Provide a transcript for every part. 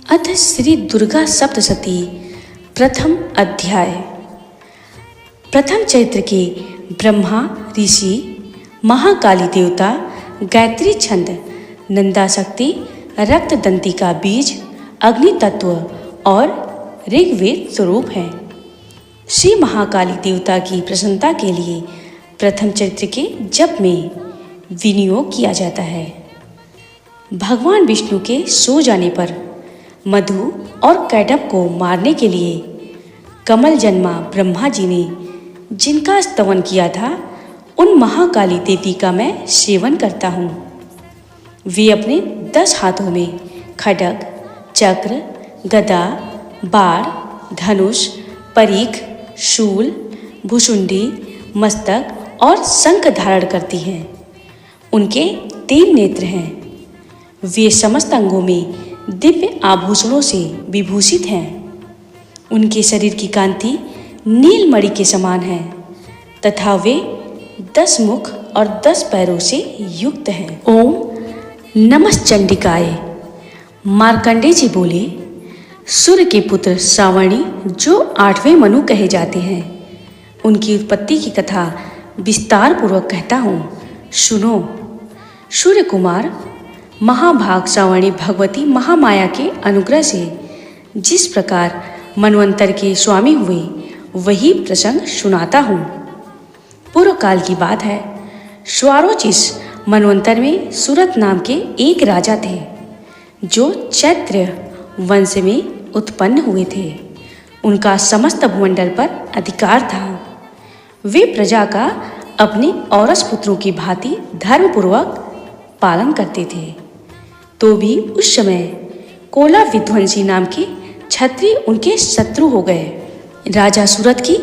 अथ श्री दुर्गा सप्तशती प्रथम अध्याय। प्रथम चैत्र के ब्रह्मा ऋषि, महाकाली देवता, गायत्री छंद, नंदाशक्ति, रक्तदंती का बीज, अग्नि तत्व और ऋग्वेद स्वरूप हैं। श्री महाकाली देवता की प्रसन्नता के लिए प्रथम चैत्र के जप में विनियोग किया जाता है। भगवान विष्णु के सो जाने पर मधु और कैटभ को मारने के लिए कमल जन्मा ब्रह्मा जी ने जिनका स्तवन किया था, उन महाकाली देवी का मैं सेवन करता हूँ। वे अपने 10 हाथों में खड्ग, चक्र, गदा, बाण, धनुष, परीख, शूल, भुशुंडी, मस्तक और शंख धारण करती हैं। उनके 3 नेत्र हैं। वे समस्त अंगों में दिव्य आभूषणों से विभूषित हैं। उनके शरीर की कांति नीलमणि के समान है तथा वे 10 मुख और 10 पैरों से युक्त हैं। ओम नमः चंडिकाय। मार्कंडेय जी बोले, सूर्य के पुत्र श्रावणी जो 8वें मनु कहे जाते हैं, उनकी उत्पत्ति की कथा विस्तार पूर्वक कहता हूँ, सुनो। सूर्य कुमार महाभाग श्रावणी भगवती महामाया के अनुग्रह से जिस प्रकार मनवंतर के स्वामी हुए, वही प्रसंग सुनाता हूँ। पूर्व काल की बात है। स्वारोचिस मनवंतर में सूरत नाम के एक राजा थे, जो चैत्र वंश में उत्पन्न हुए थे। उनका समस्त भूमंडल पर अधिकार था। वे प्रजा का अपने औरस पुत्रों की भांति धर्मपूर्वक पालन करते थे। तो भी उस समय कोला विध्वंसी नाम के क्षत्रिय उनके शत्रु हो गए। राजा सूरत की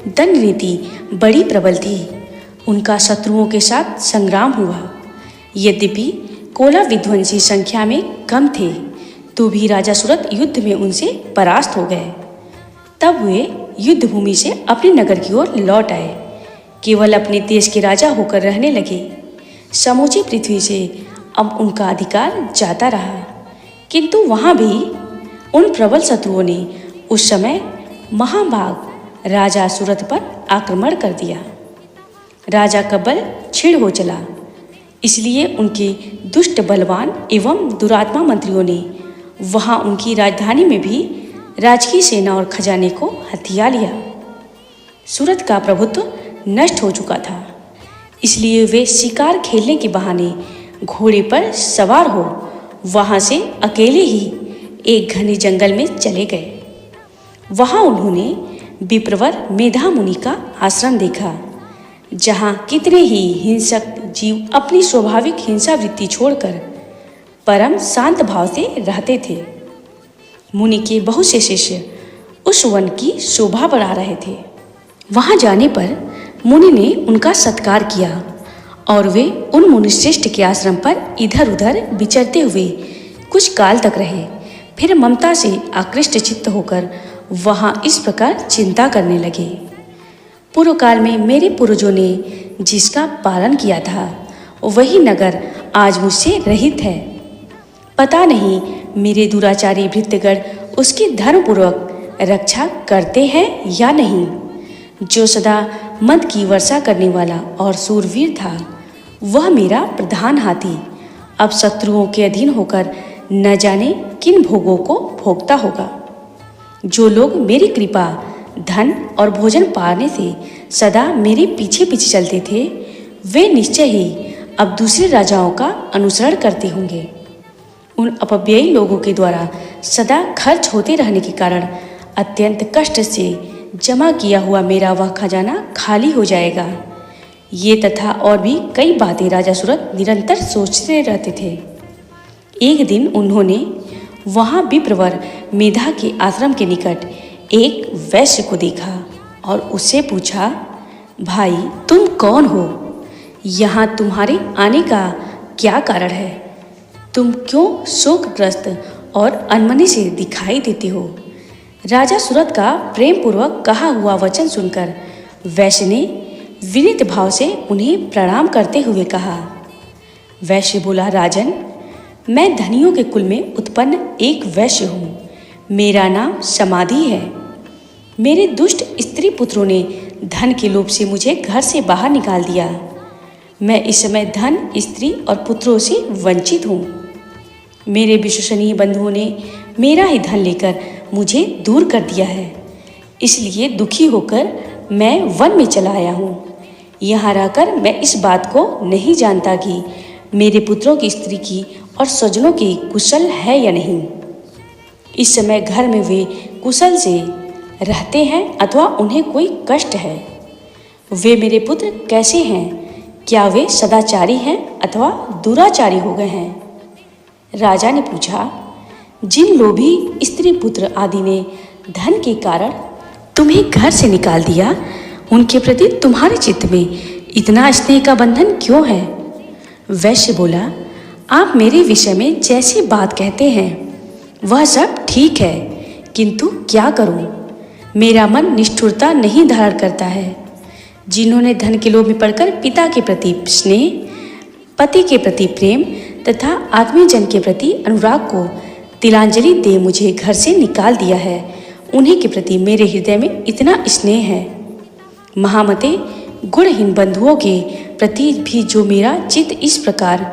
दंड नीति बड़ी प्रबल थी। उनका शत्रुओं के साथ संग्राम हुआ। यद्यपि कोला विध्वंसी संख्या में कम थे, तो भी राजा सूरत युद्ध में उनसे परास्त हो गए। तब वे युद्ध भूमि से अपने नगर की ओर लौट आए। केवल अपने देश के राजा होकर रहने लगे। समूची पृथ्वी से अब उनका अधिकार जाता रहा, किंतु वहाँ भी उन प्रबल शत्रुओं ने उस समय महाभाग राजा सूरत पर आक्रमण कर दिया। राजा का बल क्षीण हो चला। इसलिए उनके दुष्ट, बलवान एवं दुरात्मा मंत्रियों ने वहाँ उनकी राजधानी में भी राजकीय सेना और खजाने को हथिया लिया। सूरत का प्रभुत्व नष्ट हो चुका था। इसलिए वे शिकार खेलने के बहाने घोड़े पर सवार हो वहाँ से अकेले ही एक घने जंगल में चले गए। वहाँ उन्होंने विप्रवर मेधा मुनि का आश्रम देखा, जहाँ कितने ही हिंसक जीव अपनी स्वाभाविक हिंसा वृत्ति छोड़कर परम शांत भाव से रहते थे। मुनि के बहुत से शिष्य उस वन की शोभा बढ़ा रहे थे। वहाँ जाने पर मुनि ने उनका सत्कार किया और वे उन मुनिश्रेष्ठ के आश्रम पर इधर उधर विचरते हुए कुछ काल तक रहे। फिर ममता से आकृष्ट चित्त होकर वहाँ इस प्रकार चिंता करने लगे। पूर्व काल में मेरे पूर्वजों ने जिसका पालन किया था, वही नगर आज मुझसे रहित है। पता नहीं मेरे दुराचारी भृत्यगण उसकी धर्मपूर्वक रक्षा करते हैं या नहीं। जो सदा मद की वर्षा करने वाला और सूरवीर था, वह मेरा प्रधान हाथी अब शत्रुओं के अधीन होकर न जाने किन भोगों को भोगता होगा। जो लोग मेरी कृपा, धन और भोजन पाने से सदा मेरे पीछे पीछे चलते थे, वे निश्चय ही अब दूसरे राजाओं का अनुसरण करते होंगे। उन अपव्ययी लोगों के द्वारा सदा खर्च होते रहने के कारण अत्यंत कष्ट से जमा किया हुआ मेरा वह खजाना खाली हो जाएगा। ये तथा और भी कई बातें राजा सूरत निरंतर सोचते रहते थे। एक दिन उन्होंने वहाँ विप्रवर मेधा के आश्रम के निकट एक वैश्य को देखा और उससे पूछा, भाई तुम कौन हो? यहाँ तुम्हारे आने का क्या कारण है? तुम क्यों शोकग्रस्त और अनमने से दिखाई देते हो? राजा सूरत का प्रेम पूर्वक कहा हुआ वचन सुनकर वैश्य ने विनीत भाव से उन्हें प्रणाम करते हुए कहा। वैश्य बोला, राजन, मैं धनियों के कुल में उत्पन्न एक वैश्य हूँ। मेरा नाम समाधि है। मेरे दुष्ट स्त्री पुत्रों ने धन के लोभ से मुझे घर से बाहर निकाल दिया। मैं इस समय धन, स्त्री और पुत्रों से वंचित हूँ। मेरे विश्वसनीय बंधुओं ने मेरा ही धन लेकर मुझे दूर कर दिया है। इसलिए दुखी होकर मैं वन में चला आया हूँ। यहाँ रहकर मैं इस बात को नहीं जानता कि मेरे पुत्रों की स्त्री की और स्वजनों की कुशल है या नहीं। इस समय घर में वे कुशल से रहते हैं अथवा उन्हें कोई कष्ट है। वे मेरे पुत्र कैसे हैं? क्या वे सदाचारी हैं अथवा दुराचारी हो गए हैं? राजा ने पूछा, जिन लोभी स्त्री पुत्र आदि ने धन के कारण तुम्हें घर से निकाल दिया, उनके प्रति तुम्हारे चित्त में इतना स्नेह का बंधन क्यों है? वैश्य बोला, आप मेरे विषय में जैसी बात कहते हैं वह सब ठीक है, किंतु क्या करूं? मेरा मन निष्ठुरता नहीं धारण करता है। जिन्होंने धन के लोभ में पड़कर पिता के प्रति स्नेह, पति के प्रति प्रेम तथा आत्मीयजन के प्रति अनुराग को तिलांजलि दे मुझे घर से निकाल दिया है, उन्हीं के प्रति मेरे हृदय में इतना स्नेह है। महामते, गुणहीन बंधुओं के प्रति भी जो मेरा चित्त इस प्रकार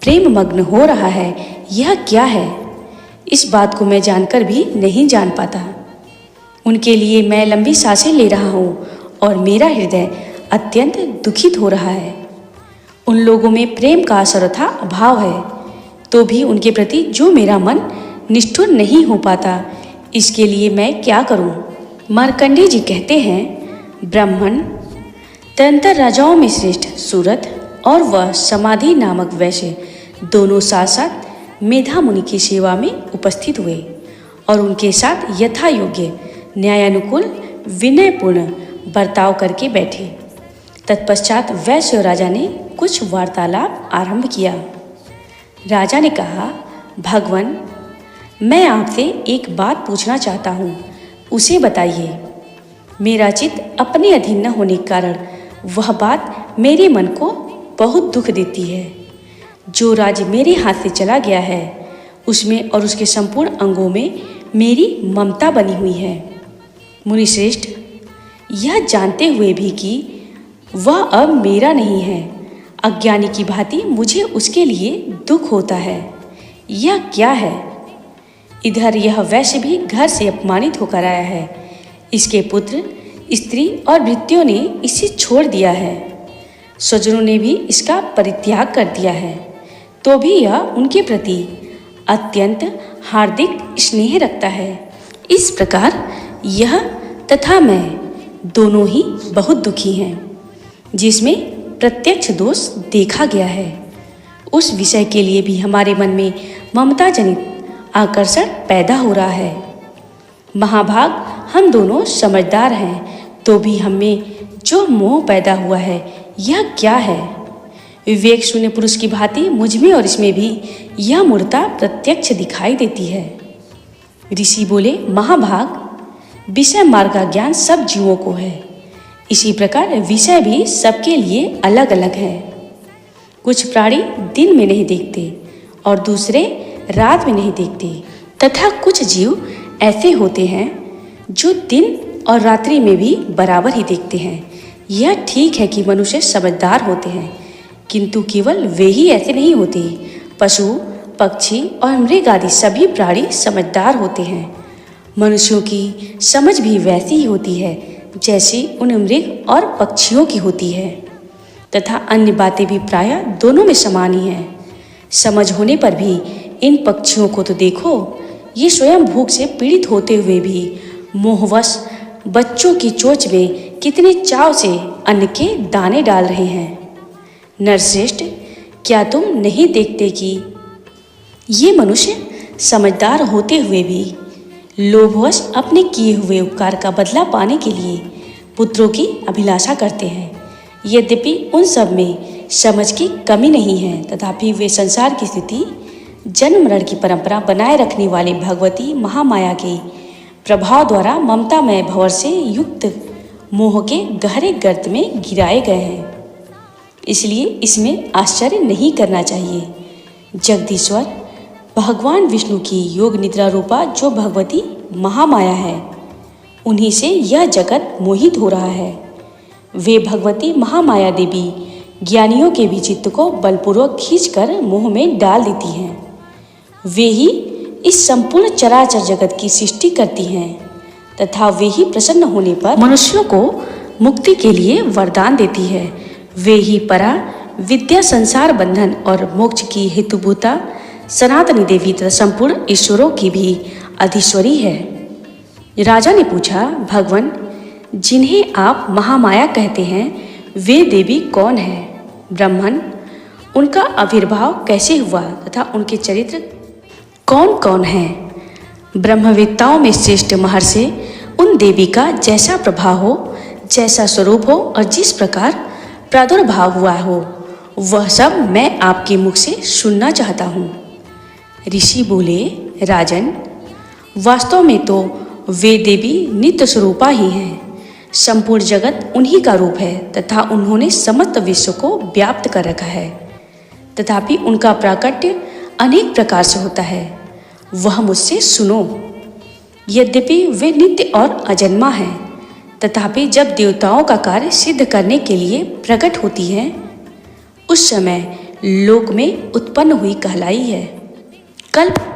प्रेम मग्न हो रहा है, यह क्या है? इस बात को मैं जानकर भी नहीं जान पाता। उनके लिए मैं लंबी सांसें ले रहा हूँ और मेरा हृदय अत्यंत दुखित हो रहा है। उन लोगों में प्रेम का सर्वथा अभाव है, तो भी उनके प्रति जो मेरा मन निष्ठुर नहीं हो पाता, इसके लिए मैं क्या करूं? मार्कंडेय जी कहते हैं, ब्राह्मण तदंतर राजाओं में श्रेष्ठ सूरत और वह समाधि नामक वैश्य दोनों साथ साथ मेधा मुनि की सेवा में उपस्थित हुए और उनके साथ यथा योग्य न्यायानुकूल विनयपूर्ण बर्ताव करके बैठे। तत्पश्चात वैश्य और राजा ने कुछ वार्तालाप आरंभ किया। राजा ने कहा, भगवान, मैं आपसे एक बात पूछना चाहता हूँ, उसे बताइए। मेरा चित्त अपने अधीन न होने के कारण वह बात मेरे मन को बहुत दुख देती है। जो राज्य मेरे हाथ से चला गया है, उसमें और उसके संपूर्ण अंगों में मेरी ममता बनी हुई है। मुनिश्रेष्ठ, यह जानते हुए भी कि वह अब मेरा नहीं है, अज्ञानी की भांति मुझे उसके लिए दुख होता है। यह क्या है? इधर यह वैश्य भी घर से अपमानित होकर आया है। इसके पुत्र, स्त्री और भृत्यों ने इसे छोड़ दिया है। स्वजनों ने भी इसका परित्याग कर दिया है, तो भी यह उनके प्रति अत्यंत हार्दिक स्नेह रखता है। इस प्रकार यह तथा मैं दोनों ही बहुत दुखी हैं, जिसमें प्रत्यक्ष दोष देखा गया है। उस विषय के लिए भी हमारे मन में ममता जनित आकर्षण पैदा हो रहा है। महाभाग, हम दोनों समझदार हैं, तो भी हमें जो मोह पैदा हुआ है, यह क्या है? विवेक शून्य पुरुष की भांति मुझ में और इसमें भी यह मूर्ता प्रत्यक्ष दिखाई देती है। ऋषि बोले, महाभाग, विषय मार्ग का ज्ञान सब जीवों को है। इसी प्रकार विषय भी सबके लिए अलग अलग है। कुछ प्राणी दिन में नहीं देखते और दूसरे रात में नहीं देखते, तथा कुछ जीव ऐसे होते हैं जो दिन और रात्रि में भी बराबर ही देखते हैं। यह ठीक है कि मनुष्य समझदार होते हैं, किंतु केवल वे ही ऐसे नहीं होते। पशु, पक्षी और मृग आदि सभी प्राणी समझदार होते हैं। मनुष्यों की समझ भी वैसी ही होती है जैसी उन मृग और पक्षियों की होती है, तथा अन्य बातें भी प्रायः दोनों में समान ही हैं। समझ होने पर भी इन पक्षियों को तो देखो, ये स्वयं भूख से पीड़ित होते हुए भी मोहवश बच्चों की चोंच में कितने चाव से अन्न के दाने डाल रहे हैं। नरश्रेष्ठ, क्या तुम नहीं देखते कि ये मनुष्य समझदार होते हुए भी लोभवश अपने किए हुए उपकार का बदला पाने के लिए पुत्रों की अभिलाषा करते हैं। यद्यपि उन सब में समझ की कमी नहीं है, तथापि वे संसार की स्थिति, जन्म मरण की परंपरा बनाए रखने वाले भगवती महामाया के प्रभाव द्वारा ममतामय भंवर से युक्त मोह के गहरे गर्त में गिराए गए हैं। इसलिए इसमें आश्चर्य नहीं करना चाहिए। जगदीश्वर, भगवान विष्णु की योग निद्रा रूपा जो भगवती महामाया है, उन्हीं से यह जगत मोहित हो रहा है। वे भगवती महामाया देवी ज्ञानियों के भी चित्त को बलपूर्वक खींचकर मोह में डाल देती हैं। वे ही इस संपूर्ण चराचर जगत की सृष्टि करती हैं तथा वे ही प्रसन्न होने पर मनुष्यों को मुक्ति के लिए वरदान देती है। वे ही परा विद्या, संसार बंधन और मोक्ष की हेतुभूता सनातनी देवी तथा संपूर्ण ईश्वरों की भी अधीश्वरी है। राजा ने पूछा, भगवान, जिन्हें आप महामाया कहते हैं, वे देवी कौन है? ब्राह्मण, उनका आविर्भाव कैसे हुआ तथा उनके चरित्र कौन कौन है? ब्रह्मवेत्ताओं में श्रेष्ठ महर्षि उन देवी का जैसा प्रभाव हो, जैसा स्वरूप हो और जिस प्रकार प्रादुर्भाव हुआ हो, वह सब मैं आपके मुख से सुनना चाहता हूँ। ऋषि बोले, राजन, वास्तव में तो वे देवी नित्य स्वरूपा ही हैं। संपूर्ण जगत उन्हीं का रूप है तथा उन्होंने समस्त विश्व को व्याप्त कर रखा है। तथापि उनका प्राकट्य अनेक प्रकार से होता है, वह मुझसे सुनो। यद्यपि वे नित्य और अजन्मा हैं, तथापि जब देवताओं का कार्य सिद्ध करने के लिए प्रकट होती हैं, उस समय लोक में उत्पन्न हुई कहलाई है। कल्प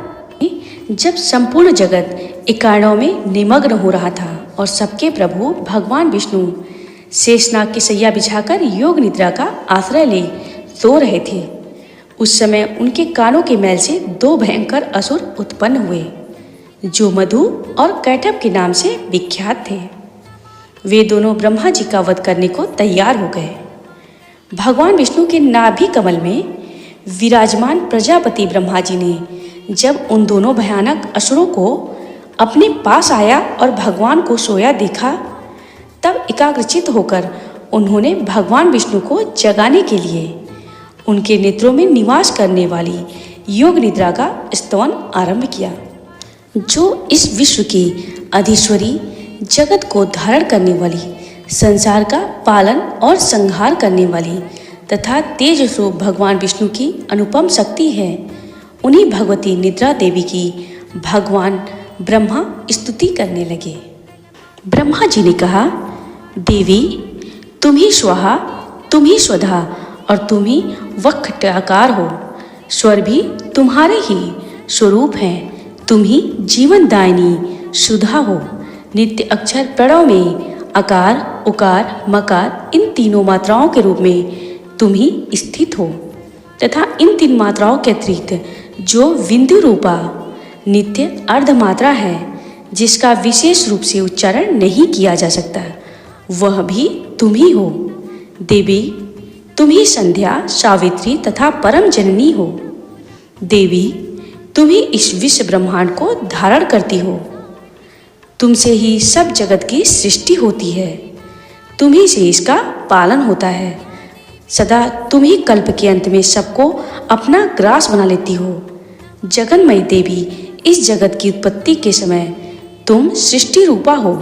जब संपूर्ण जगत एकाणों में निमग्न हो रहा था और सबके प्रभु भगवान विष्णु शेषनाग की सैया बिछाकर योग निद्रा का आश्रय ले सो रहे थे, उस समय उनके कानों के मैल से दो भयंकर असुर उत्पन्न हुए, जो मधु और कैटभ के नाम से विख्यात थे। वे दोनों ब्रह्मा जी का वध करने को तैयार हो गए। भगवान विष्णु के नाभि कमल में विराजमान प्रजापति ब्रह्मा जी ने जब उन दोनों भयानक असुरों को अपने पास आया और भगवान को सोया देखा, तब एकाग्रचित होकर उन्होंने भगवान विष्णु को जगाने के लिए उनके नेत्रों में निवास करने वाली योग निद्रा का स्तवन आरंभ किया, जो इस विश्व की अधीश्वरी, जगत को धारण करने वाली, संसार का पालन और संहार करने वाली तथा तेज स्वरूप भगवान विष्णु की अनुपम शक्ति है। उन्हीं भगवती निद्रा देवी की भगवान ब्रह्मा स्तुति करने लगे। ब्रह्मा जी ने कहा, देवी, तुम ही स्वाहा, तुम ही स्वधा और तुम ही वक्रटाकार हो। स्वर भी तुम्हारे ही स्वरूप हैं। तुम ही जीवन दायिनी सुधा हो। नित्य अक्षर प्रणव में अकार, उकार, मकार इन तीनों मात्राओं के रूप में तुम ही स्थित हो तथा इन तीन मात्राओं के अतिरिक्त जो बिंदु रूपा नित्य अर्ध मात्रा है, जिसका विशेष रूप से उच्चारण नहीं किया जा सकता, वह भी तुम ही हो। देवी, तुम ही संध्या, सावित्री तथा परम जननी हो। देवी, तुम ही इस विश्व ब्रह्मांड को धारण करती हो। तुमसे ही सब जगत की सृष्टि होती है, तुम ही से इसका पालन होता है। सदा तुम ही कल्प के अंत में सबको अपना ग्रास बना लेती हो। जगन्मयी देवी, इस जगत की उत्पत्ति के समय तुम सृष्टि रूपा हो,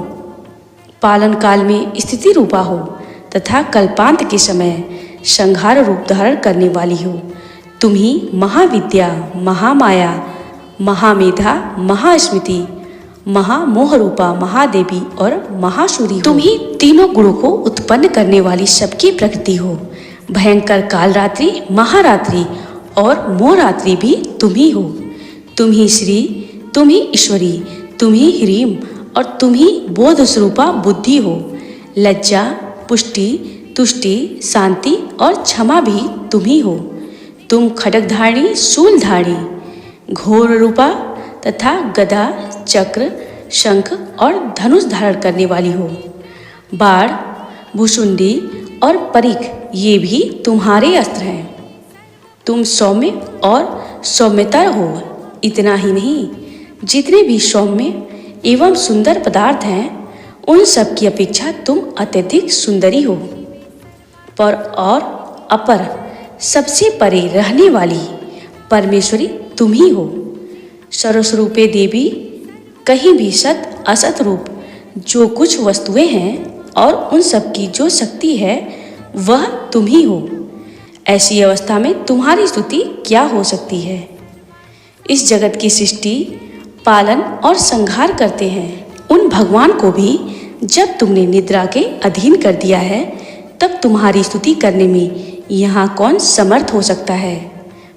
पालन काल में स्थिति रूपा हो तथा कल्पांत के समय संहार रूप धारण करने वाली हो। तुम ही महाविद्या, महामाया, महामेधा, महास्मृति, महामोह रूपा महादेवी और महाशूरी हो। तुम ही तीनों गुणों को उत्पन्न करने वाली सबकी प्रकृति हो। भयंकर कालरात्रि, महारात्रि और मोहरात्रि भी तुम ही हो। तुम ही श्री, तुम ही ईश्वरी, तुम ही ह्रीम और तुम ही बोध स्वरूपा बुद्धि हो। लज्जा, पुष्टि, तुष्टि, शांति और क्षमा भी तुम ही हो। तुम खड्गधारिणी, शूलधारिणी, घोर रूपा तथा गदा, चक्र, शंख और धनुष धारण करने वाली हो। बाण, भुशुंडी और परिख ये भी तुम्हारे अस्त्र हैं। तुम सौम्य और सौम्यतर हो। इतना ही नहीं, जितने भी सौम्य एवं सुंदर पदार्थ हैं, उन सब की अपेक्षा तुम अत्यधिक सुंदरी हो। पर और अपर, सबसे परे रहने वाली परमेश्वरी तुम ही हो। सर्वस्वरूपे देवी, कहीं भी सत असत रूप जो कुछ वस्तुएं हैं और उन सब की जो शक्ति है, वह तुम ही हो। ऐसी अवस्था में तुम्हारी स्तुति क्या हो सकती है? इस जगत की सृष्टि, पालन और संहार करते हैं। उन भगवान को भी जब तुमने निद्रा के अधीन कर दिया है, तब तुम्हारी स्तुति करने में यहाँ कौन समर्थ हो सकता है।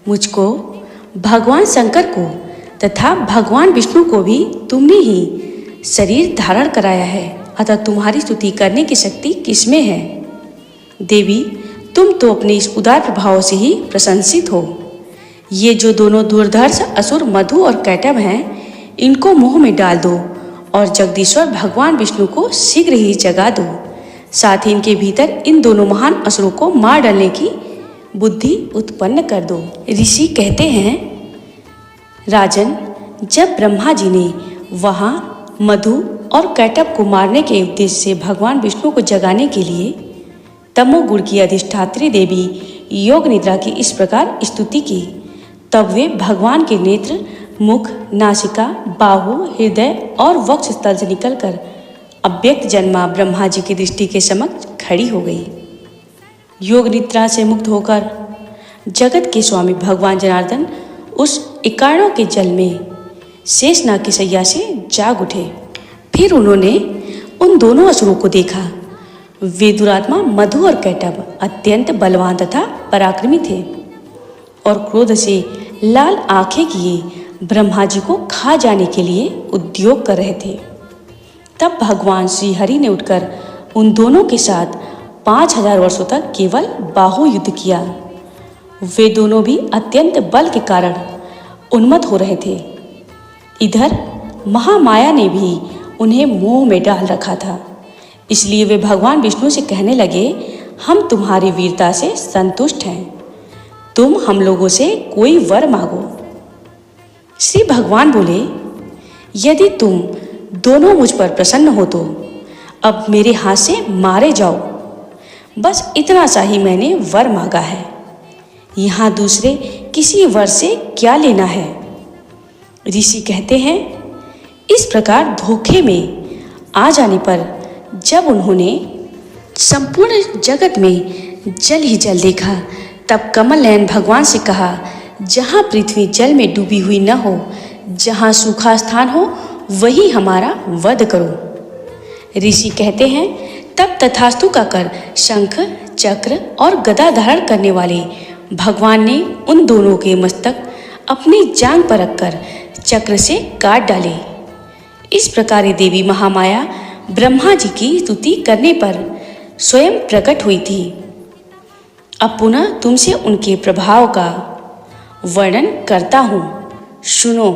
मुझको, भगवान शंकर को तथा भगवान विष्णु को भी तुमने ही शरीर धारण कराया है, अतः तुम्हारी स्तुति करने की शक्ति किसमें है। देवी, तुम तो अपने इस उदार प्रभाव से ही प्रशंसित हो। ये जो दोनों दुर्धर्ष असुर मधु और कैटभ हैं, इनको मुंह में डाल दो और जगदीश्वर भगवान विष्णु को शीघ्र ही जगा दो। साथ ही इनके भीतर इन दोनों महान असुरों को मार डालने की बुद्धि उत्पन्न कर दो। ऋषि कहते हैं, राजन, जब ब्रह्मा जी ने वहाँ मधु और कैटभ को मारने के उद्देश्य से भगवान विष्णु को जगाने के लिए तमोगुण की अधिष्ठात्री देवी योग निद्रा की इस प्रकार स्तुति की, तब वे भगवान के नेत्र, मुख, नासिका, बाहु, हृदय और वक्ष स्थल से निकलकर अव्यक्त जन्मा ब्रह्मा जी की दृष्टि के समक्ष खड़ी हो गई। योग निद्रा से मुक्त होकर जगत के स्वामी भगवान जनार्दन उस इकाणों के जल में शेषनाग की शैया से जाग उठे। फिर उन्होंने उन दोनों असुरों को देखा। वे दुरात्मा मधु और कैटभ अत्यंत बलवान तथा पराक्रमी थे और क्रोध से लाल आंखें किए ब्रह्मा जी को खा जाने के लिए उद्योग कर रहे थे। तब भगवान श्री हरि ने उठकर उन दोनों के साथ 5000 वर्षों तक केवल बाहु युद्ध किया। वे दोनों भी अत्यंत बल के कारण उन्मत्त हो रहे थे। इधर महामाया ने भी उन्हें मोह में डाल रखा था, इसलिए वे भगवान विष्णु से कहने लगे, हम तुम्हारी वीरता से संतुष्ट हैं, तुम हम लोगों से कोई वर मांगो। श्री भगवान बोले, यदि तुम दोनों मुझ पर प्रसन्न हो तो अब मेरे हाथ से मारे जाओ। बस इतना सा ही मैंने वर मांगा है, यहाँ दूसरे किसी वर से क्या लेना है। ऋषि कहते हैं, इस प्रकार धोखे में आ जाने पर जब उन्होंने संपूर्ण जगत में जल ही जल देखा, तब कमल नयन भगवान से कहा, जहाँ पृथ्वी जल में डूबी हुई न हो, जहाँ सूखा स्थान हो, वही हमारा वध करो। ऋषि कहते हैं, तब तथास्तु का कर शंख, चक्र और गदा धारण करने वाले भगवान ने उन दोनों के मस्तक अपनी जांघ पर रखकर चक्र से काट डाले। इस प्रकार देवी महामाया ब्रह्मा जी की स्तुति करने पर स्वयं प्रकट हुई थी। अब पुनः तुमसे उनके प्रभाव का वर्णन करता हूँ, सुनो।